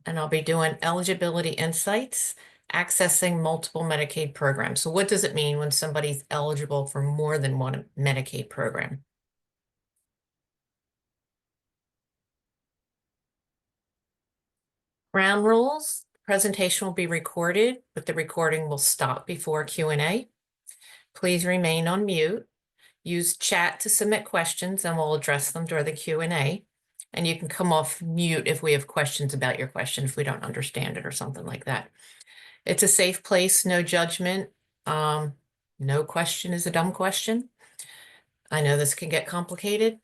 and I'll be doing eligibility insights, accessing multiple Medicaid programs. So what does it mean when somebody's eligible for more than one Medicaid program? Ground rules, presentation will be recorded, but the recording will stop before Q&A. Please remain on mute. Use chat to submit questions and we'll address them during the Q&A. And you can come off mute if we have questions about your question, if we don't understand it or something like that. It's a safe place, no judgment. No question is a dumb question. I know this can get complicated.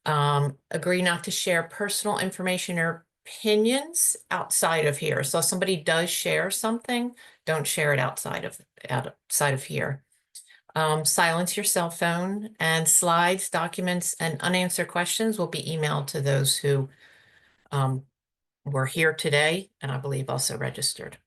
Agree not to share personal information or opinions outside of here. So if somebody does share something, don't share it outside of here. Silence your cell phone, and slides, documents, and unanswered questions will be emailed to those who were here today, and I believe also registered.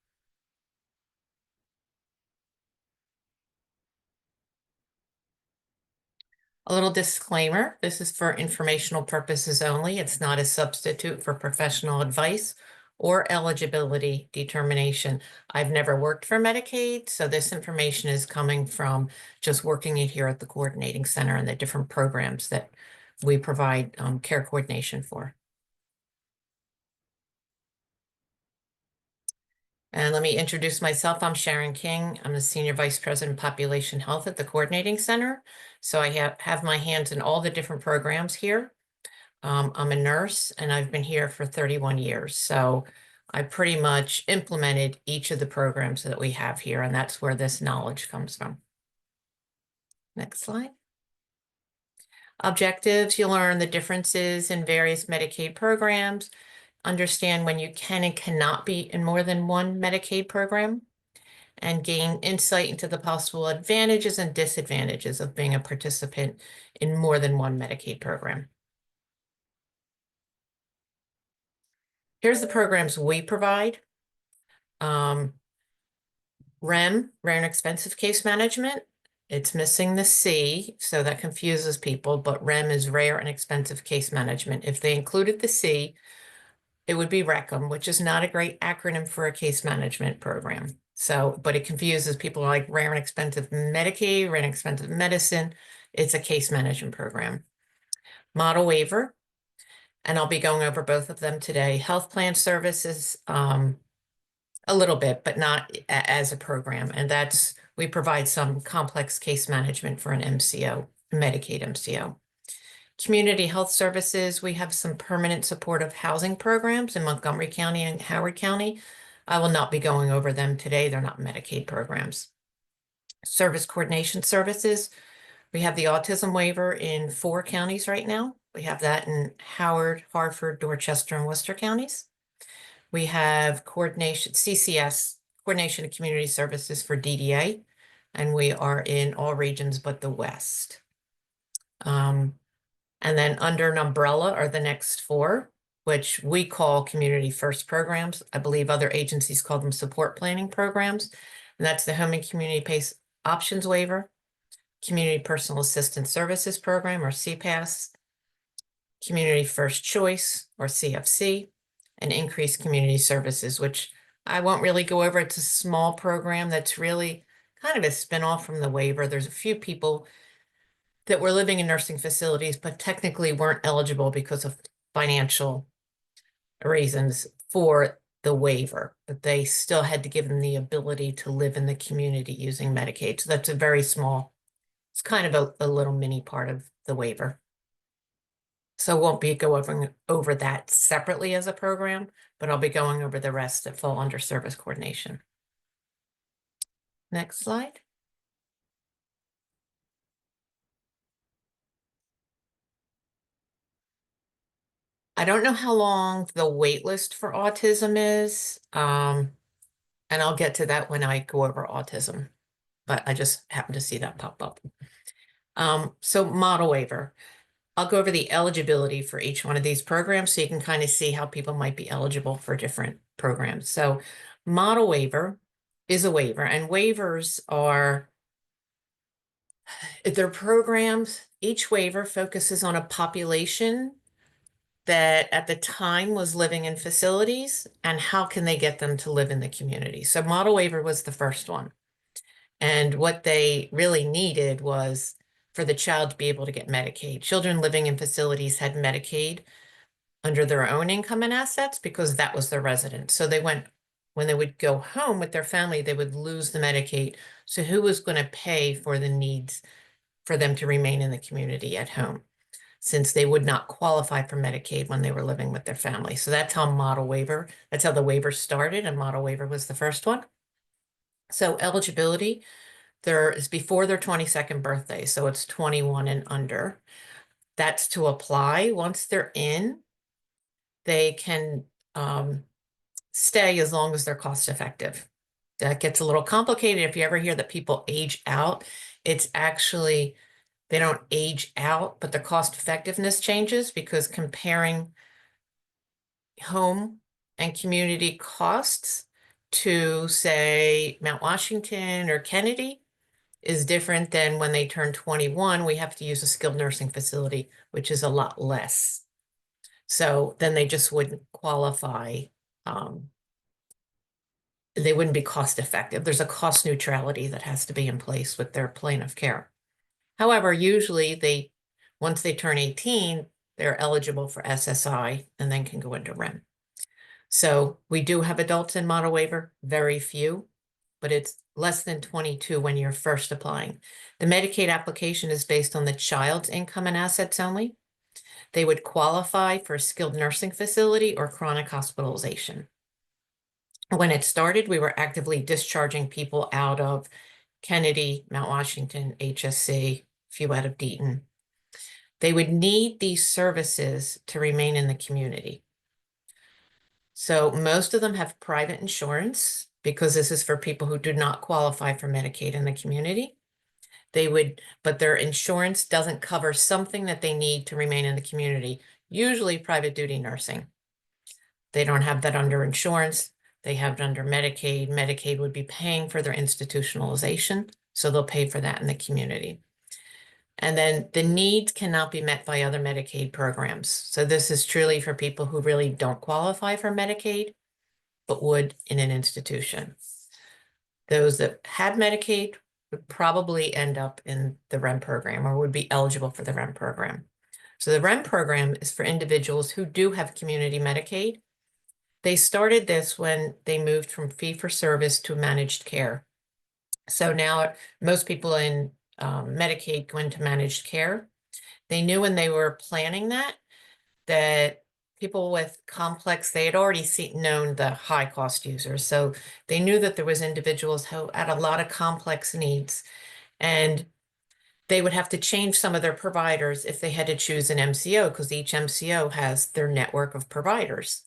A little disclaimer, this is for informational purposes only. It's not a substitute for professional advice or eligibility determination. I've never worked for Medicaid, so this information is coming from just working it here at the coordinating center and the different programs that we provide care coordination for. And let me introduce myself. I'm Sharon King. I'm the Senior Vice President of Population Health at the Coordinating Center. So I have my hands in all the different programs here. I'm a nurse and I've been here for 31 years. So I pretty much implemented each of the programs that we have here, and that's where this knowledge comes from. Next slide. Objectives, you'll learn the differences in various Medicaid programs, understand when you can and cannot be in more than one Medicaid program, and gain insight into the possible advantages and disadvantages of being a participant in more than one Medicaid program. Here's the programs we provide. REM, Rare and Expensive Case Management. It's missing the C, so that confuses people, but REM is Rare and Expensive Case Management. If they included the C, it would be RECM, which is not a great acronym for a case management program. So, but it confuses people like Rare and Expensive Medicaid, Rare and Expensive Medicine. It's a case management program. Model waiver, and I'll be going over both of them today. Health plan services, a little bit, but not as a program. And that's, we provide some complex case management for an MCO, Medicaid MCO. Community health services, we have some permanent supportive housing programs in Montgomery County and Howard County. I will not be going over them today. They're not Medicaid programs. Service coordination services, we have the autism waiver in 4 counties right now. We have that in Howard, Harford, Dorchester, and Worcester counties. We have coordination, CCS, coordination of community services for DDA, and we are in all regions but the West. And then under an umbrella are the next 4, which we call community first programs. I believe other agencies call them support planning programs. And that's the Home and Community PACE Options Waiver, Community Personal Assistance Services Program, or CPAS, Community First Choice, or CFC, and Increased Community Services, which I won't really go over. It's a small program that's really kind of a spinoff from the waiver. There's a few people that were living in nursing facilities, but technically weren't eligible because of financial reasons for the waiver, but they still had to give them the ability to live in the community using Medicaid. So that's a very small, it's kind of a little mini part of the waiver. So won't be going over that separately as a program, but I'll be going over the rest that fall under service coordination. Next slide. I don't know how long the wait list for autism is, and I'll get to that when I go over autism, but I just happened to see that pop up. So model waiver. I'll go over the eligibility for each one of these programs so you can kind of see how people might be eligible for different programs. So model waiver is a waiver, and waivers are, they're programs. Each waiver focuses on a population that at the time was living in facilities and how can they get them to live in the community. So model waiver was the first one. And what they really needed was for the child to be able to get Medicaid. Children living in facilities had Medicaid under their own income and assets because that was their residence. So when they would go home with their family, they would lose the Medicaid. So who was going to pay for the needs for them to remain in the community at home, since they would not qualify for Medicaid when they were living with their family? So that's how that's how the waiver started, and model waiver was the first one. So eligibility, there is before their 22nd birthday, so it's 21 and under. That's to apply. Once they're in, they can stay as long as they're cost effective. That gets a little complicated. If you ever hear that people age out, it's actually, they don't age out, but the cost effectiveness changes because comparing home and community costs to, say, Mount Washington or Kennedy is different than when they turn 21. We have to use a skilled nursing facility, which is a lot less. So then they just wouldn't qualify. They wouldn't be cost effective. There's a cost neutrality that has to be in place with their plan of care. However, usually once they turn 18, they're eligible for SSI and then can go into REM. So we do have adults in model waiver, very few, but it's less than 22 when you're first applying. The Medicaid application is based on the child's income and assets only. They would qualify for a skilled nursing facility or chronic hospitalization. When it started, we were actively discharging people out of Kennedy, Mount Washington, HSC, a few out of Deaton. They would need these services to remain in the community. So most of them have private insurance because this is for people who do not qualify for Medicaid in the community. But their insurance doesn't cover something that they need to remain in the community, usually private duty nursing. They don't have that under insurance. They have it under Medicaid. Medicaid would be paying for their institutionalization, so they'll pay for that in the community. And then the needs cannot be met by other Medicaid programs. So this is truly for people who really don't qualify for Medicaid, but would in an institution. Those that had Medicaid would probably end up in the REM program or would be eligible for the REM program. So the REM program is for individuals who do have community Medicaid. They started this when they moved from fee-for-service to managed care. So now most people in Medicaid go into managed care. They knew when they were planning that people with complex, they had already known the high cost users. So they knew that there was individuals who had a lot of complex needs, and they would have to change some of their providers if they had to choose an MCO, because each MCO has their network of providers.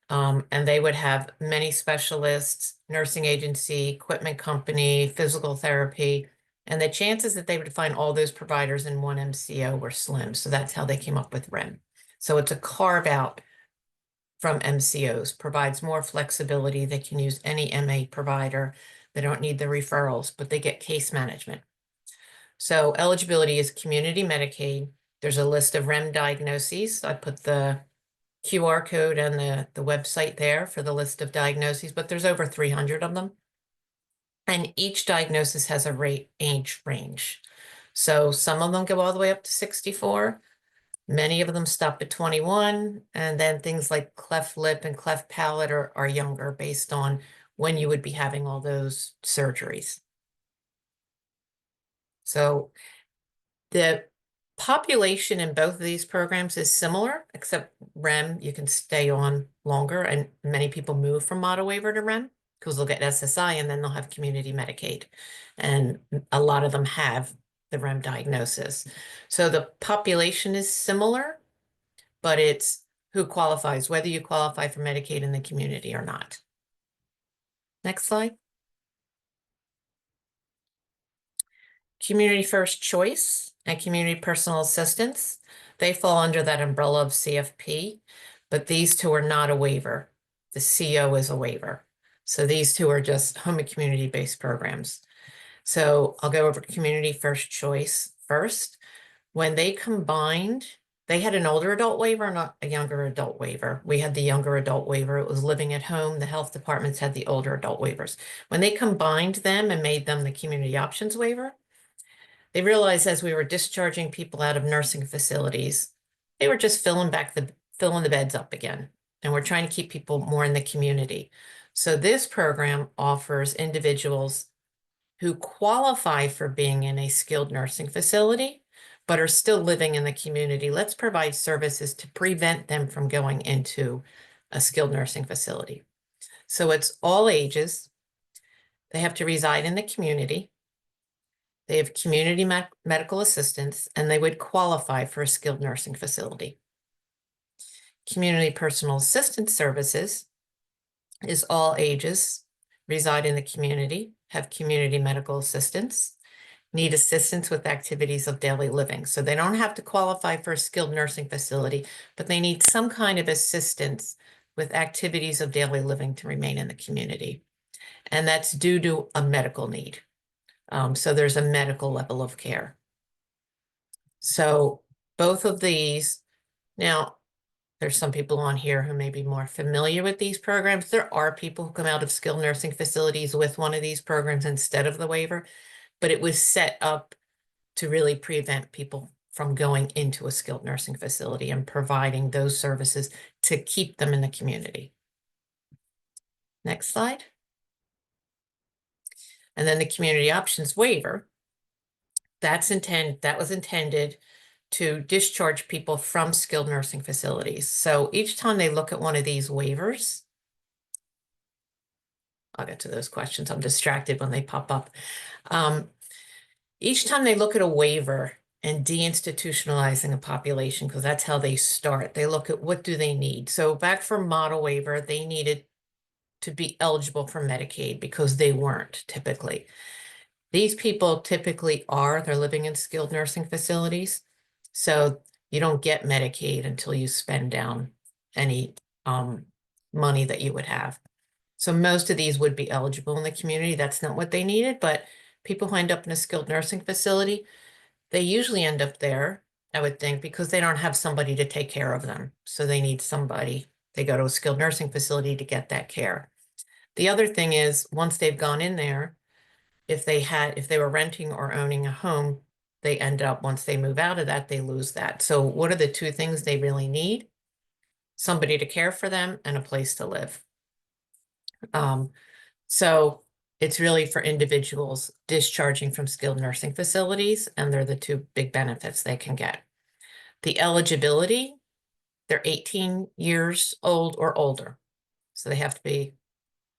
And they would have many specialists, nursing agency, equipment company, physical therapy, and the chances that they would find all those providers in one MCO were slim. So that's how they came up with REM. So it's a carve out from MCOs, provides more flexibility. They can use any MA provider. They don't need the referrals, but they get case management. So eligibility is community Medicaid. There's a list of REM diagnoses. I put the QR code and the website there for the list of diagnoses, but there's over 300 of them. And each diagnosis has a age range. So some of them go all the way up to 64. Many of them stop at 21. And then things like cleft lip and cleft palate are younger based on when you would be having all those surgeries. So the population in both of these programs is similar, except REM, you can stay on longer, and many people move from model waiver to REM because they'll get SSI and then they'll have community Medicaid. And a lot of them have the REM diagnosis. So the population is similar, but it's who qualifies, whether you qualify for Medicaid in the community or not. Next slide. Community First Choice and Community Personal Assistance, they fall under that umbrella of CFP, but these two are not a waiver. The CO is a waiver. So these two are just home and community-based programs. So I'll go over Community First Choice first. When they combined, they had an older adult waiver, not a younger adult waiver. We had the younger adult waiver. It was living at home. The health departments had the older adult waivers. When they combined them and made them the community options waiver, they realized as we were discharging people out of nursing facilities, they were just filling the beds up again. And we're trying to keep people more in the community. So this program offers individuals who qualify for being in a skilled nursing facility, but are still living in the community. Let's provide services to prevent them from going into a skilled nursing facility. So it's all ages. They have to reside in the community. They have community medical assistance, and they would qualify for a skilled nursing facility. Community personal assistance services is all ages, reside in the community, have community medical assistance, need assistance with activities of daily living. So they don't have to qualify for a skilled nursing facility, but they need some kind of assistance with activities of daily living to remain in the community. And that's due to a medical need. So there's a medical level of care. So both of these, now there's some people on here who may be more familiar with these programs. There are people who come out of skilled nursing facilities with one of these programs instead of the waiver, but it was set up to really prevent people from going into a skilled nursing facility and providing those services to keep them in the community. Next slide. And then the community options waiver, that was intended to discharge people from skilled nursing facilities. So each time they look at one of these waivers, I'll get to those questions. I'm distracted when they pop up. Each time they look at a waiver and deinstitutionalizing a population, because that's how they start, they look at what do they need. So back for model waiver, they needed to be eligible for Medicaid because they weren't typically. These people typically they're living in skilled nursing facilities. So you don't get Medicaid until you spend down any money that you would have. So most of these would be eligible in the community. That's not what they needed, but people who end up in a skilled nursing facility, they usually end up there, I would think, because they don't have somebody to take care of them. So they need somebody. They go to a skilled nursing facility to get that care. The other thing is, once they've gone in there, if they were renting or owning a home, they end up, once they move out of that, they lose that. So what are the two things they really need? Somebody to care for them and a place to live. So it's really for individuals discharging from skilled nursing facilities, and they're the two big benefits they can get. The eligibility, they're 18 years old or older. So they have to be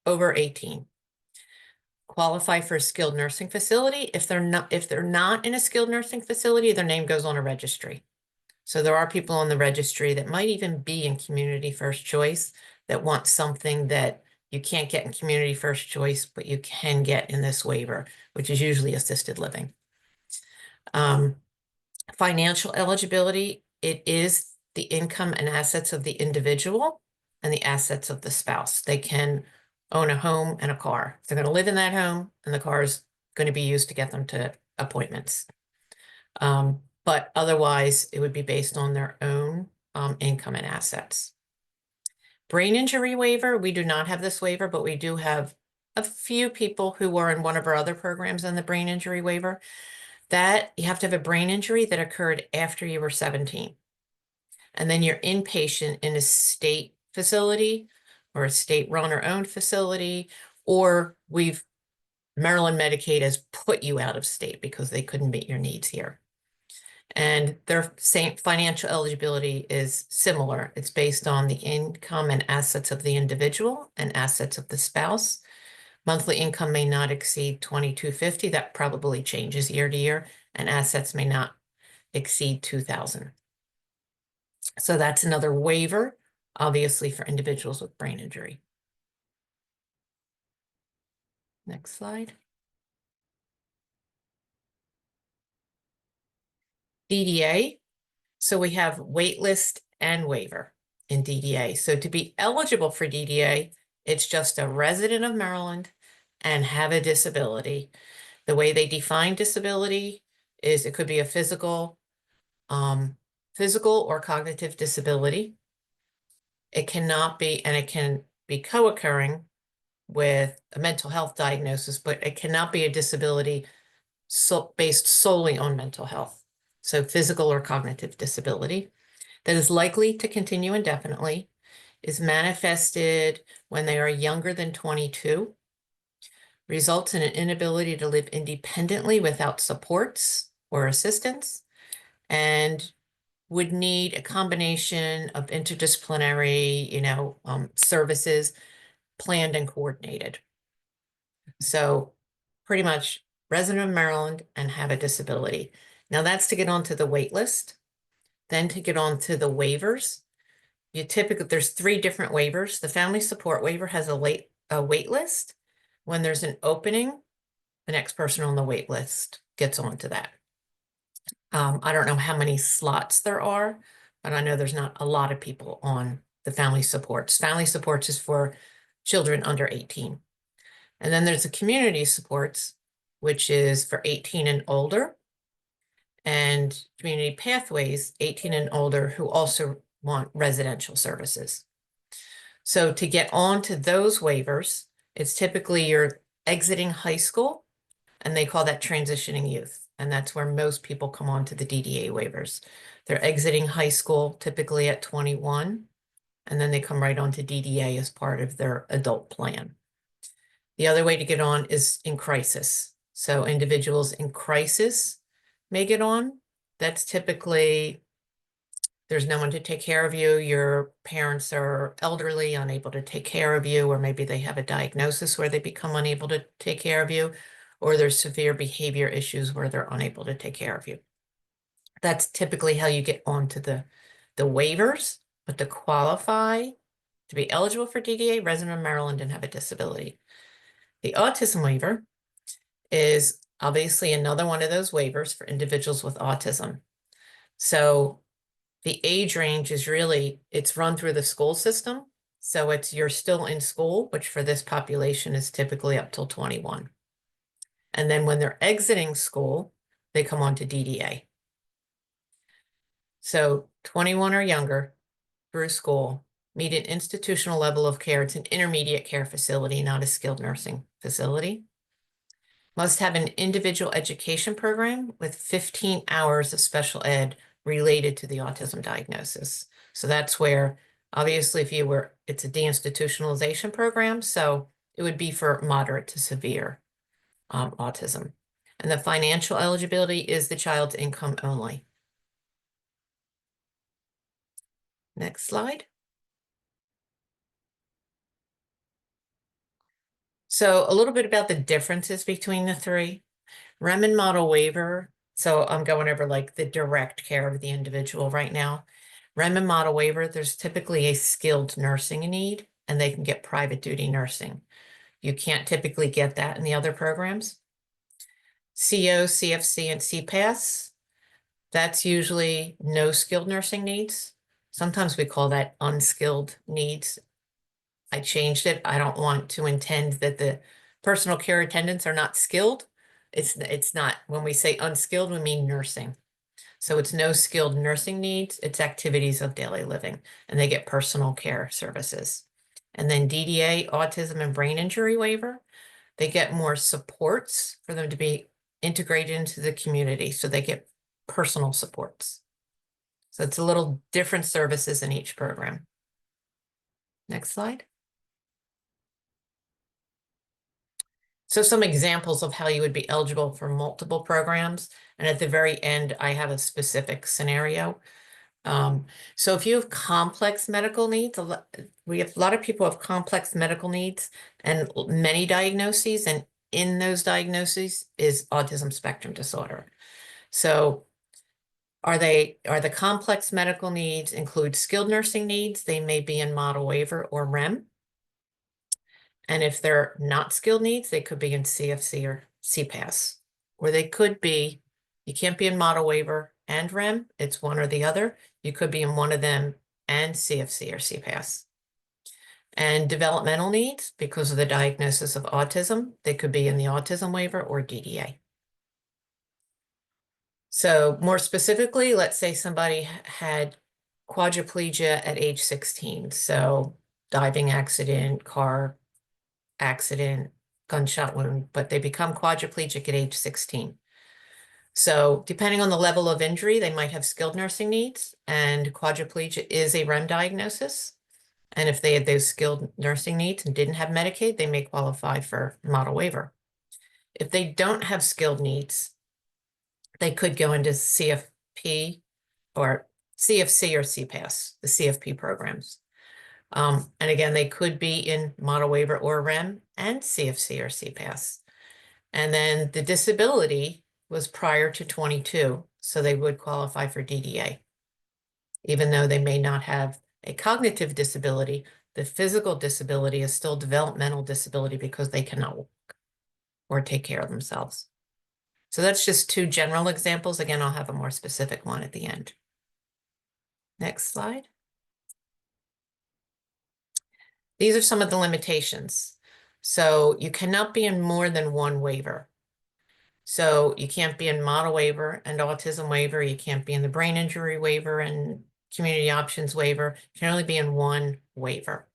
over 18. Qualify for a skilled nursing facility. If they're not in a skilled nursing facility, their name goes on a registry. So there are people on the registry that might even be in community first choice that want something that you can't get in community first choice, but you can get in this waiver, which is usually assisted living. Financial eligibility, it is the income and assets of the individual and the assets of the spouse. They can own a home and a car. They're going to live in that home, and the car is going to be used to get them to appointments. But otherwise, it would be based on their own income and assets. Brain injury waiver, we do not have this waiver, but we do have a few people who were in one of our other programs on the brain injury waiver. That you have to have a brain injury that occurred after you were 17. And then you're inpatient in a state facility or a state-run or owned facility, or Maryland Medicaid has put you out of state because they couldn't meet your needs here. And their same financial eligibility is similar. It's based on the income and assets of the individual and assets of the spouse. Monthly income may not exceed $2,250. That probably changes year to year, and assets may not exceed $2,000. So that's another waiver, obviously, for individuals with brain injury. Next slide. DDA. So we have waitlist and waiver in DDA. So to be eligible for DDA, it's just a resident of Maryland and have a disability. The way they define disability is it could be a physical physical or cognitive disability. It cannot be, and it can be co-occurring with a mental health diagnosis, but it cannot be a disability based solely on mental health. So physical or cognitive disability that is likely to continue indefinitely, is manifested when they are younger than 22, results in an inability to live independently without supports or assistance, and would need a combination of interdisciplinary, services planned and coordinated. So pretty much resident of Maryland and have a disability. Now that's to get onto the wait list. Then to get onto the waivers, there's 3 different waivers. The family support waiver has a wait list. When there's an opening, the next person on the wait list gets onto that. I don't know how many slots there are, but I know there's not a lot of people on the family supports. Family supports is for children under 18. And then there's the community supports, which is for 18 and older, and community pathways, 18 and older, who also want residential services. So to get onto those waivers, it's typically you're exiting high school, and they call that transitioning youth. And that's where most people come on to the DDA waivers. They're exiting high school typically at 21, and then they come right on to DDA as part of their adult plan. The other way to get on is in crisis. So individuals in crisis may get on. That's typically, there's no one to take care of you. Your parents are elderly, unable to take care of you, or maybe they have a diagnosis where they become unable to take care of you, or there's severe behavior issues where they're unable to take care of you. That's typically how you get onto the waivers, but to qualify to be eligible for DDA, resident of Maryland and have a disability. The autism waiver is obviously another one of those waivers for individuals with autism. So the age range is really, it's run through the school system. So you're still in school, which for this population is typically up till 21. And then when they're exiting school, they come on to DDA. So 21 or younger through school meet an institutional level of care. It's an intermediate care facility, not a skilled nursing facility. Must have an individual education program with 15 hours of special ed related to the autism diagnosis. So that's where, obviously, it's a deinstitutionalization program, so it would be for moderate to severe autism. And the financial eligibility is the child's income only. Next slide. So a little bit about the differences between the 3. Remen model waiver. So I'm going over like the direct care of the individual right now. Remen model waiver, there's typically a skilled nursing need, and they can get private duty nursing. You can't typically get that in the other programs. CO, CFC, and CPAS, that's usually no skilled nursing needs. Sometimes we call that unskilled needs. I changed it. I don't want to intend that the personal care attendants are not skilled. It's not, when we say unskilled, we mean nursing. So it's no skilled nursing needs, it's activities of daily living, and they get personal care services. And then DDA, autism and brain injury waiver, they get more supports for them to be integrated into the community. So they get personal supports. So it's a little different services in each program. Next slide. So some examples of how you would be eligible for multiple programs. And at the very end, I have a specific scenario. So if you have complex medical needs, a lot of people have complex medical needs and many diagnoses, and in those diagnoses is autism spectrum disorder. So are the complex medical needs include skilled nursing needs? They may be in model waiver or REM. And if they're not skilled needs, they could be in CFC or CPAS, or they could be, you can't be in model waiver and REM, it's one or the other. You could be in one of them and CFC or CPAS. And developmental needs, because of the diagnosis of autism, they could be in the autism waiver or DDA. So more specifically, let's say somebody had quadriplegia at age 16. So diving accident, car accident, gunshot wound, but they become quadriplegic at age 16. So depending on the level of injury, they might have skilled nursing needs, and quadriplegia is a REM diagnosis. And if they had those skilled nursing needs and didn't have Medicaid, they may qualify for model waiver. If they don't have skilled needs, they could go into CFP or CFC or CPAS, the CFP programs. And again, they could be in model waiver or REM and CFC or CPAS. And then the disability was prior to 22, so they would qualify for DDA. Even though they may not have a cognitive disability, the physical disability is still developmental disability because they cannot walk or take care of themselves. So that's just two general examples. Again, I'll have a more specific one at the end. Next slide. These are some of the limitations. So you cannot be in more than one waiver. So you can't be in model waiver and autism waiver. You can't be in the brain injury waiver and community options waiver. You can only be in one waiver.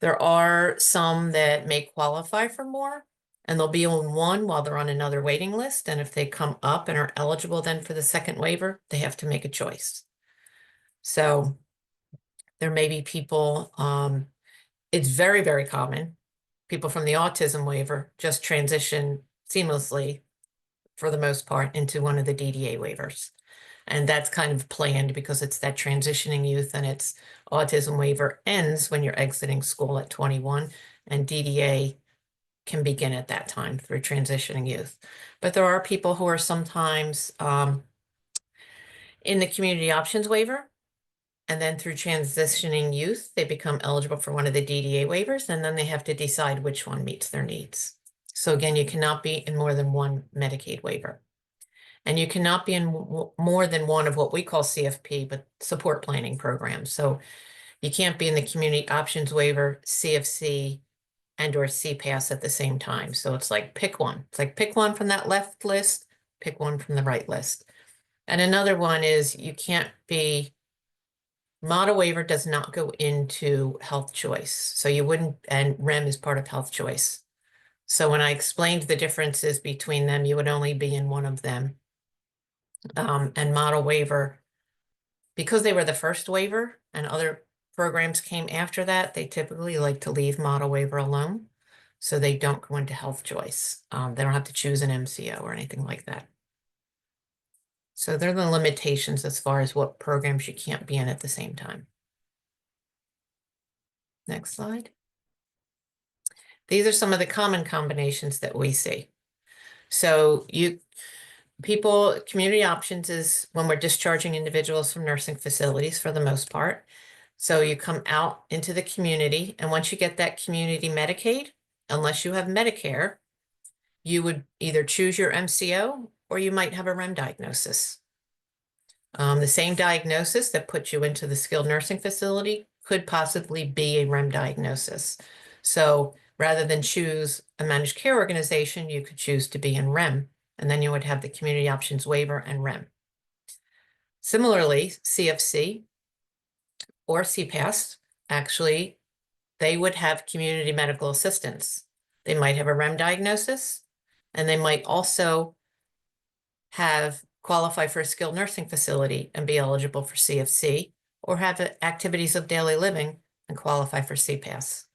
There are some that may qualify for more, and they'll be on one while they're on another waiting list. And if they come up and are eligible then for the second waiver, they have to make a choice. So there may be people, it's very, very common. People from the autism waiver just transition seamlessly, for the most part, into one of the DDA waivers. And that's kind of planned because it's that transitioning youth, and its autism waiver ends when you're exiting school at 21, and DDA can begin at that time through transitioning youth. But there are people who are sometimes in the community options waiver, and then through transitioning youth, they become eligible for one of the DDA waivers, and then they have to decide which one meets their needs. So again, you cannot be in more than one Medicaid waiver. And you cannot be in more than one of what we call CFP, but support planning programs. So you can't be in the community options waiver, CFC, and or CPAS at the same time. So it's like pick one. It's like pick one from that left list, pick one from the right list. And another one is you can't be, model waiver does not go into health choice. So you wouldn't, and REM is part of health choice. So when I explained the differences between them, you would only be in one of them. And model waiver, because they were the first waiver and other programs came after that, they typically like to leave model waiver alone. So they don't go into health choice. They don't have to choose an MCO or anything like that. So they're the limitations as far as what programs you can't be in at the same time. Next slide. These are some of the common combinations that we see. So community options is when we're discharging individuals from nursing facilities for the most part. So you come out into the community, and once you get that community Medicaid, unless you have Medicare, you would either choose your MCO or you might have a REM diagnosis. The same diagnosis that puts you into the skilled nursing facility could possibly be a REM diagnosis. So rather than choose a managed care organization, you could choose to be in REM, and then you would have the community options waiver and REM. Similarly, CFC or CPAS, actually, they would have community medical assistance. They might have a REM diagnosis, and they might also have qualify for a skilled nursing facility and be eligible for CFC, or have activities of daily living and qualify for CPAS.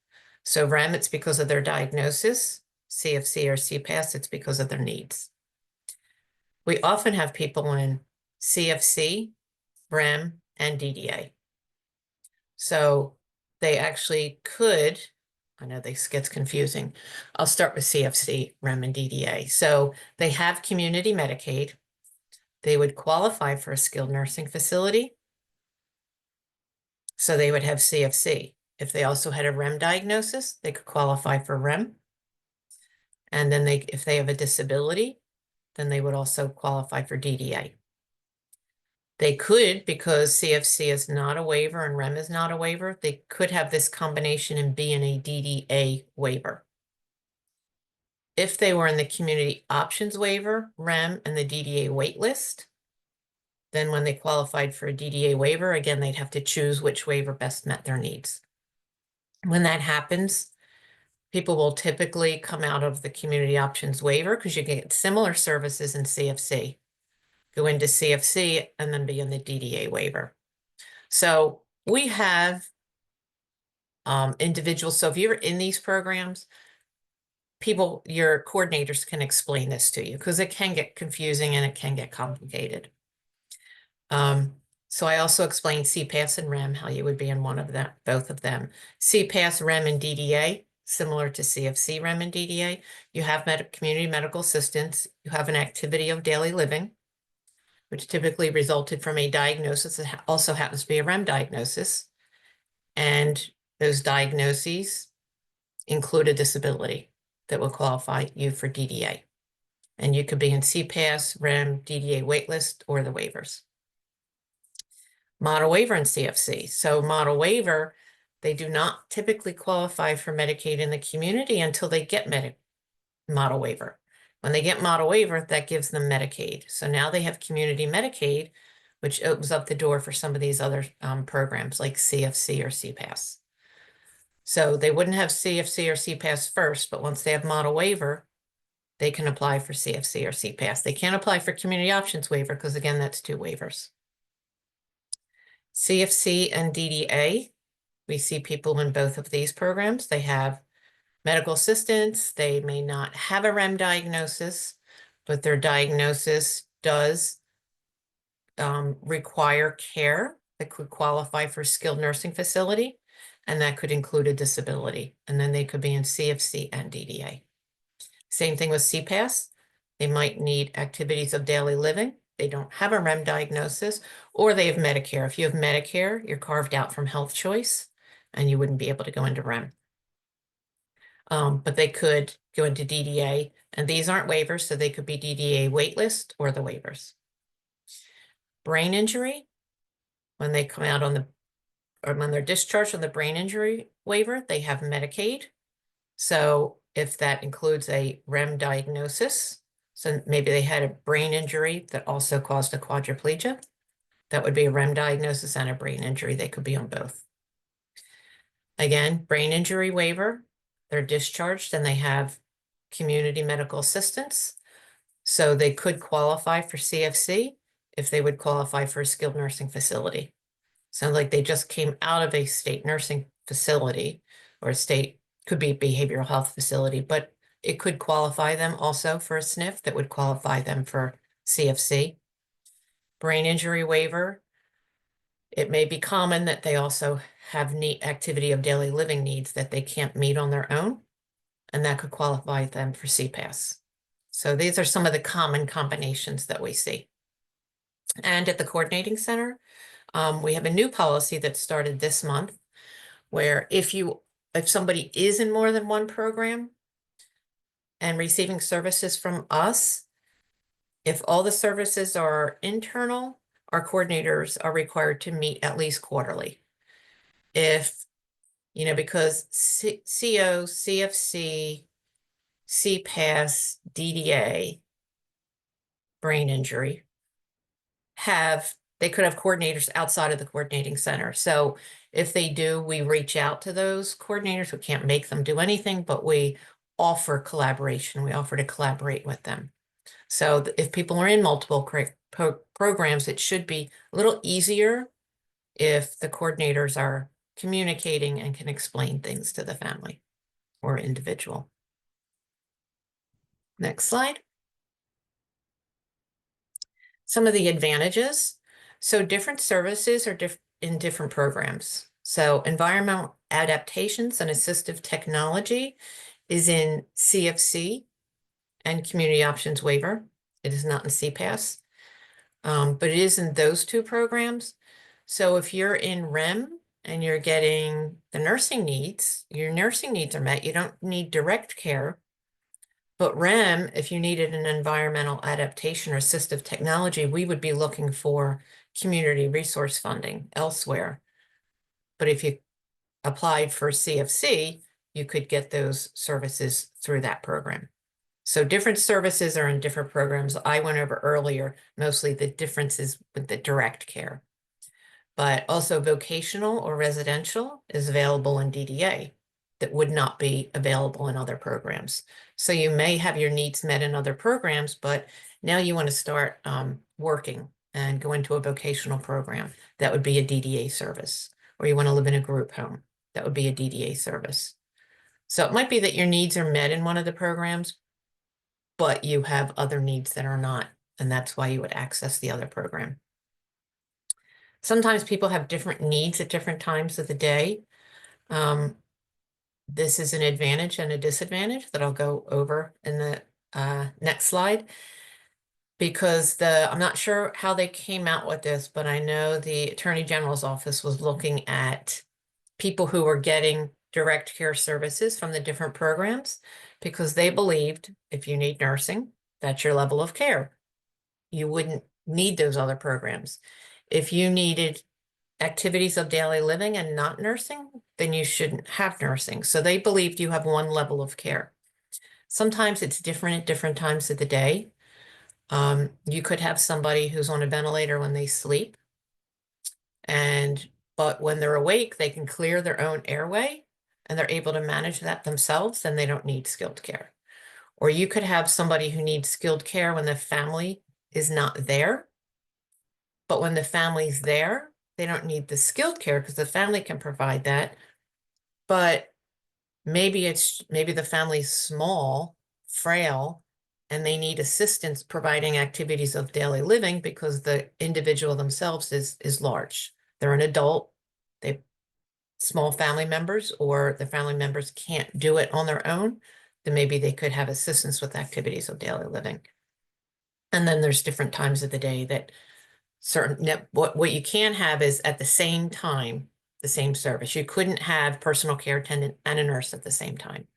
So REM, it's because of their diagnosis. CFC or CPAS, it's because of their needs. We often have people in CFC, REM, and DDA. So they actually could, I know this gets confusing. I'll start with CFC, REM, and DDA. So they have community Medicaid. They would qualify for a skilled nursing facility. So they would have CFC. If they also had a REM diagnosis, they could qualify for REM. And then if they have a disability, then they would also qualify for DDA. They could, because CFC is not a waiver and REM is not a waiver, they could have this combination and be in a DDA waiver. If they were in the community options waiver, REM, and the DDA wait list, then when they qualified for a DDA waiver, again, they'd have to choose which waiver best met their needs. When that happens, people will typically come out of the community options waiver because you get similar services in CFC. Go into CFC and then be in the DDA waiver. So we have individuals. So if you're in these programs, your coordinators can explain this to you because it can get confusing and it can get complicated. So I also explained CPAS and REM, how you would be in one of them, both of them. CPAS, REM, and DDA, similar to CFC, REM, and DDA. You have community medical assistance. You have an activity of daily living, which typically resulted from a diagnosis that also happens to be a REM diagnosis. And those diagnoses include a disability that will qualify you for DDA. And you could be in CPAS, REM, DDA waitlist, or the waivers. Model waiver and CFC. So model waiver, they do not typically qualify for Medicaid in the community until they get model waiver. When they get model waiver, that gives them Medicaid. So now they have community Medicaid, which opens up the door for some of these other programs like CFC or CPAS. So they wouldn't have CFC or CPAS first, but once they have model waiver, they can apply for CFC or CPAS. They can't apply for community options waiver because, again, that's 2 waivers. CFC and DDA, we see people in both of these programs. They have medical assistance. They may not have a REM diagnosis, but their diagnosis does require care that could qualify for a skilled nursing facility, and that could include a disability. And then they could be in CFC and DDA. Same thing with CPAS. They might need activities of daily living. They don't have a REM diagnosis, or they have Medicare. If you have Medicare, you're carved out from Health Choice, and you wouldn't be able to go into REM. But they could go into DDA, and these aren't waivers, so they could be DDA waitlist or the waivers. Brain injury, when they come out or when they're discharged on the brain injury waiver, they have Medicaid. So if that includes a REM diagnosis, so maybe they had a brain injury that also caused a quadriplegia, that would be a REM diagnosis and a brain injury. They could be on both. Again, brain injury waiver, they're discharged and they have community medical assistance. So they could qualify for CFC if they would qualify for a skilled nursing facility. Sounds like they just came out of a state nursing facility, or a state, could be behavioral health facility, but it could qualify them also for a SNF that would qualify them for CFC. Brain injury waiver, it may be common that they also have activity of daily living needs that they can't meet on their own, and that could qualify them for CPAS. So these are some of the common combinations that we see. And at the coordinating center, we have a new policy that started this month, where if somebody is in more than one program and receiving services from us, if all the services are internal, our coordinators are required to meet at least quarterly. If, because CO, CFC, CPAS, DDA, brain injury, they could have coordinators outside of the coordinating center. So if they do, we reach out to those coordinators. We can't make them do anything, but we offer collaboration. We offer to collaborate with them. So if people are in multiple programs, it should be a little easier if the coordinators are communicating and can explain things to the family or individual. Next slide. Some of the advantages. So different services are in different programs. So environmental adaptations and assistive technology is in CFC and community options waiver. It is not in CPAS, but it is in those 2 programs. So if you're in REM and you're getting the nursing needs, your nursing needs are met, you don't need direct care. But REM, if you needed an environmental adaptation or assistive technology, we would be looking for community resource funding elsewhere. But if you applied for CFC, you could get those services through that program. So different services are in different programs. I went over earlier, mostly the differences with the direct care. But also vocational or residential is available in DDA that would not be available in other programs. So you may have your needs met in other programs, but now you want to start working and go into a vocational program. That would be a DDA service. Or you want to live in a group home. That would be a DDA service. So it might be that your needs are met in one of the programs, but you have other needs that are not, and that's why you would access the other program. Sometimes people have different needs at different times of the day. This is an advantage and a disadvantage that I'll go over in the next slide. Because I'm not sure how they came out with this, but I know the Attorney General's office was looking at people who were getting direct care services from the different programs because they believed if you need nursing, that's your level of care. You wouldn't need those other programs. If you needed activities of daily living and not nursing, then you shouldn't have nursing. So they believed you have one level of care. Sometimes it's different at different times of the day. You could have somebody who's on a ventilator when they sleep, but when they're awake, they can clear their own airway and they're able to manage that themselves and they don't need skilled care. Or you could have somebody who needs skilled care when the family is not there. But when the family's there, they don't need the skilled care because the family can provide that. But maybe the family's small, frail, and they need assistance providing activities of daily living because the individual themselves is large. They're an adult, they small family members, or the family members can't do it on their own, then maybe they could have assistance with activities of daily living. And then there's different times of the day that what you can have is at the same time, the same service. You couldn't have personal care attendant and a nurse at the same time.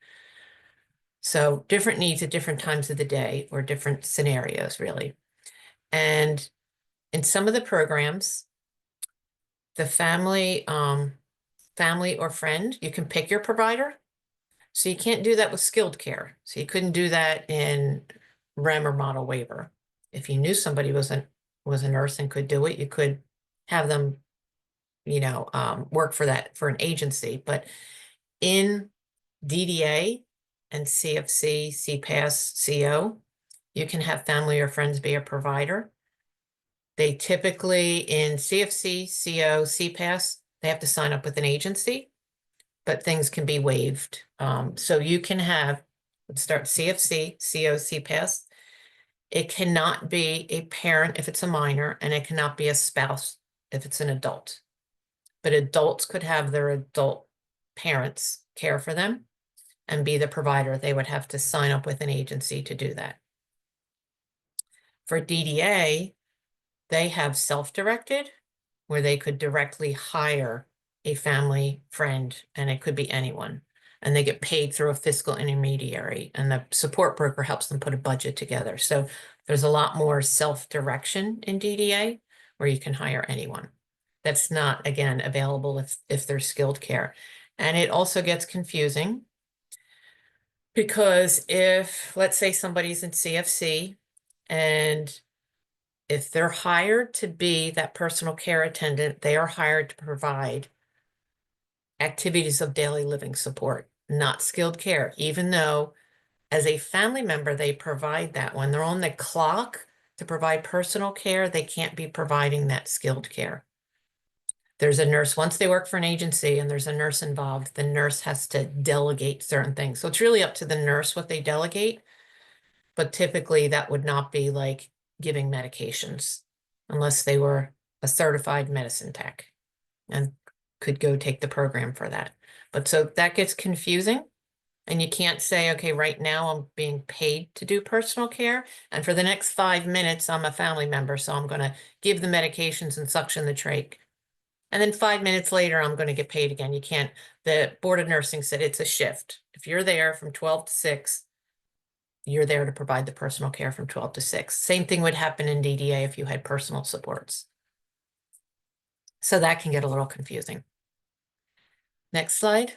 So different needs at different times of the day or different scenarios, really. And in some of the programs, the family or friend, you can pick your provider. So you can't do that with skilled care. So you couldn't do that in REM or model waiver. If you knew somebody was a nurse and could do it, you could have them, work for an agency. But in DDA and CFC, CPAS, CO, you can have family or friends be a provider. They typically, in CFC, CO, CPAS, they have to sign up with an agency, but things can be waived. So you can have, let's start CFC, CO, CPAS. It cannot be a parent if it's a minor, and it cannot be a spouse if it's an adult. But adults could have their adult parents care for them and be the provider. They would have to sign up with an agency to do that. For DDA, they have self-directed, where they could directly hire a family friend, and it could be anyone. And they get paid through a fiscal intermediary, and the support broker helps them put a budget together. So there's a lot more self-direction in DDA where you can hire anyone. That's not, again, available if there's skilled care. And it also gets confusing because if, let's say somebody's in CFC, and if they're hired to be that personal care attendant, they are hired to provide activities of daily living support, not skilled care, even though as a family member, they provide that. When they're on the clock to provide personal care, they can't be providing that skilled care. There's a nurse, once they work for an agency and there's a nurse involved, the nurse has to delegate certain things. So it's really up to the nurse what they delegate, but typically that would not be like giving medications unless they were a certified medicine tech and could go take the program for that. But so that gets confusing. And you can't say, okay, right now I'm being paid to do personal care. And for the next 5 minutes, I'm a family member. So I'm going to give the medications and suction the trach. And then 5 minutes later, I'm going to get paid again. You can't. The Board of Nursing said it's a shift. If you're there from 12 to 6, you're there to provide the personal care from 12 to 6. Same thing would happen in DDA if you had personal supports. So that can get a little confusing. Next slide.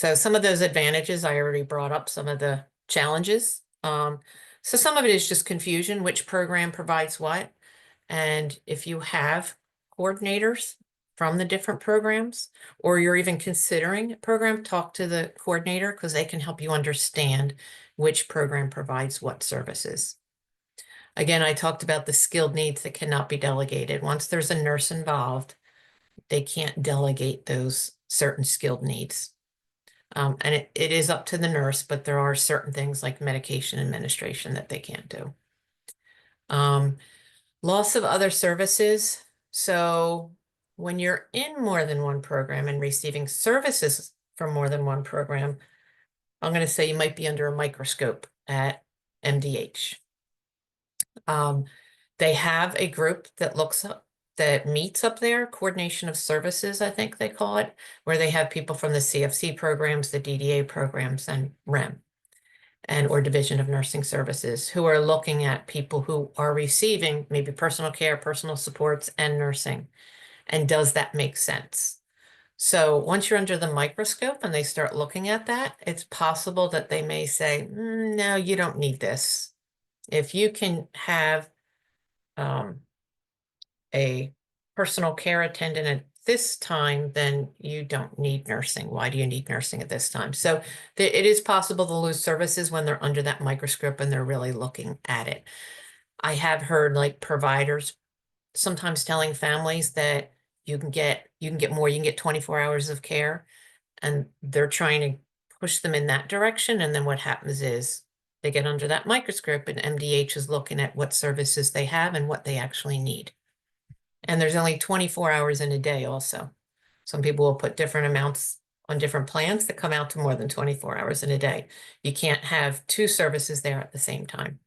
So some of those advantages, I already brought up some of the challenges. So some of it is just confusion, which program provides what. And if you have coordinators from the different programs, or you're even considering a program, talk to the coordinator because they can help you understand which program provides what services. Again, I talked about the skilled needs that cannot be delegated. Once there's a nurse involved, they can't delegate those certain skilled needs. And it is up to the nurse, but there are certain things like medication administration that they can't do. Loss of other services. So when you're in more than one program and receiving services from more than one program, I'm going to say you might be under a microscope at MDH. They have a group that that meets up there, coordination of services, I think they call it, where they have people from the CFC programs, the DDA programs, and REM, or Division of Nursing Services, who are looking at people who are receiving maybe personal care, personal supports, and nursing. And does that make sense? So once you're under the microscope and they start looking at that, it's possible that they may say, no, you don't need this. If you can have a personal care attendant at this time, then you don't need nursing. Why do you need nursing at this time? So it is possible to lose services when they're under that microscope and they're really looking at it. I have heard like providers sometimes telling families that you can get more, you can get 24 hours of care, and they're trying to push them in that direction. And then what happens is they get under that microscope and MDH is looking at what services they have and what they actually need. And there's only 24 hours in a day also. Some people will put different amounts on different plans that come out to more than 24 hours in a day. You can't have two services there at the same time.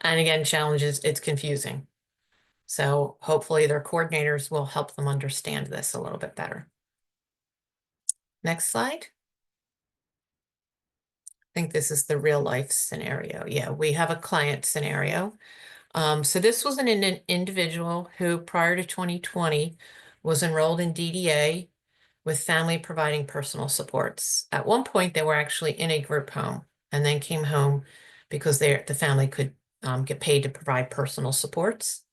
And again, challenges, it's confusing. So hopefully their coordinators will help them understand this a little bit better. Next slide. I think this is the real life scenario. Yeah, we have a client scenario. So this was an individual who prior to 2020 was enrolled in DDA with family providing personal supports. At one point, they were actually in a group home and then came home because the family could get paid to provide personal supports.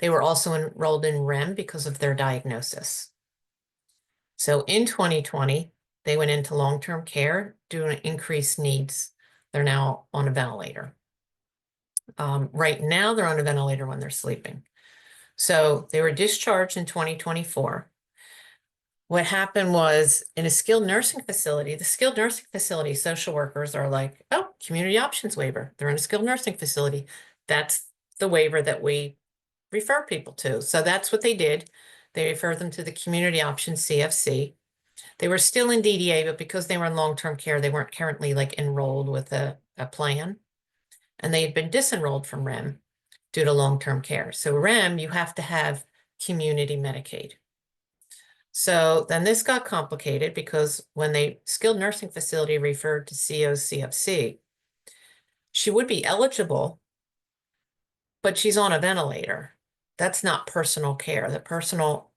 They were also enrolled in REM because of their diagnosis. So in 2020, they went into long-term care due to increased needs. They're now on a ventilator. Right now, they're on a ventilator when they're sleeping. So they were discharged in 2024. What happened was in a skilled nursing facility, the skilled nursing facility social workers are like, oh, community options waiver. They're in a skilled nursing facility. That's the waiver that we refer people to. So that's what they did. They referred them to the community options CFC. They were still in DDA, but because they were in long-term care, they weren't currently like enrolled with a plan. And they had been disenrolled from REM due to long-term care. So REM, you have to have community Medicaid. So then this got complicated because when the skilled nursing facility referred to COCFC, she would be eligible, but she's on a ventilator. That's not personal care. The personal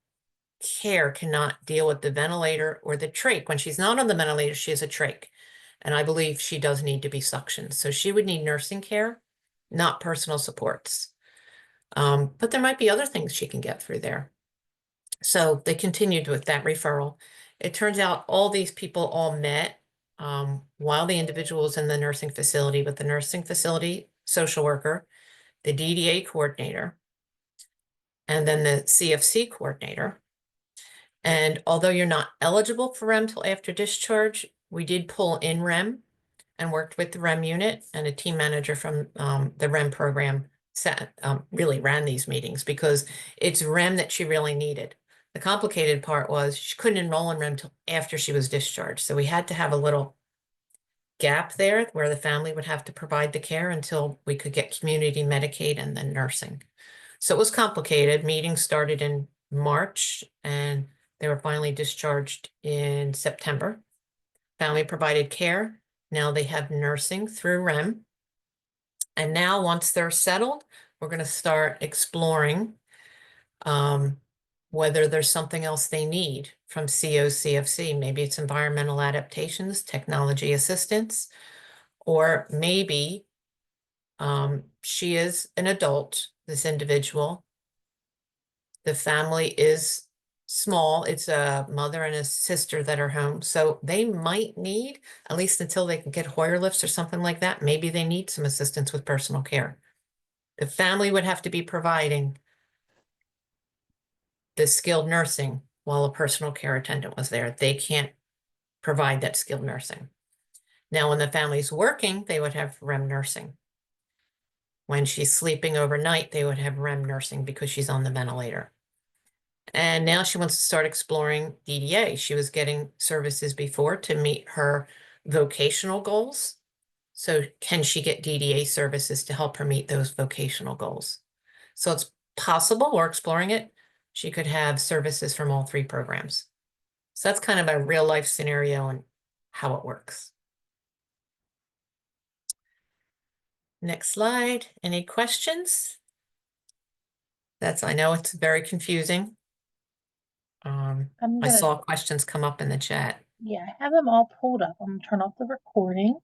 care cannot deal with the ventilator or the trach. When she's not on the ventilator, she has a trach. And I believe she does need to be suctioned. So she would need nursing care, not personal supports. But there might be other things she can get through there. So they continued with that referral. It turns out all these people all met while the individual was in the nursing facility with the nursing facility social worker, the DDA coordinator, and then the CFC coordinator. And although you're not eligible for REM till after discharge, we did pull in REM and worked with the REM unit, and a team manager from the REM program really ran these meetings because it's REM that she really needed. The complicated part was she couldn't enroll in REM till after she was discharged. So we had to have a little gap there where the family would have to provide the care until we could get community Medicaid and then nursing. So it was complicated. Meetings started in March and they were finally discharged in September. Family provided care. Now they have nursing through REM. And now once they're settled, we're going to start exploring whether there's something else they need from COCFC. Maybe it's environmental adaptations, technology assistance, or maybe she is an adult, this individual. The family is small. It's a mother and a sister that are home. So they might need, at least until they can get Hoyer lifts or something like that, maybe they need some assistance with personal care. The family would have to be providing the skilled nursing while a personal care attendant was there. They can't provide that skilled nursing. Now, when the family's working, they would have REM nursing. When she's sleeping overnight, they would have REM nursing because she's on the ventilator. And now she wants to start exploring DDA. She was getting services before to meet her vocational goals. So can she get DDA services to help her meet those vocational goals? So it's possible, we're exploring it. She could have services from all three programs. So that's kind of a real life scenario and how it works. Next slide. Any questions? I know it's very confusing. I saw questions come up in the chat. Yeah, I have them all pulled up. I'm gonna turn off the recording.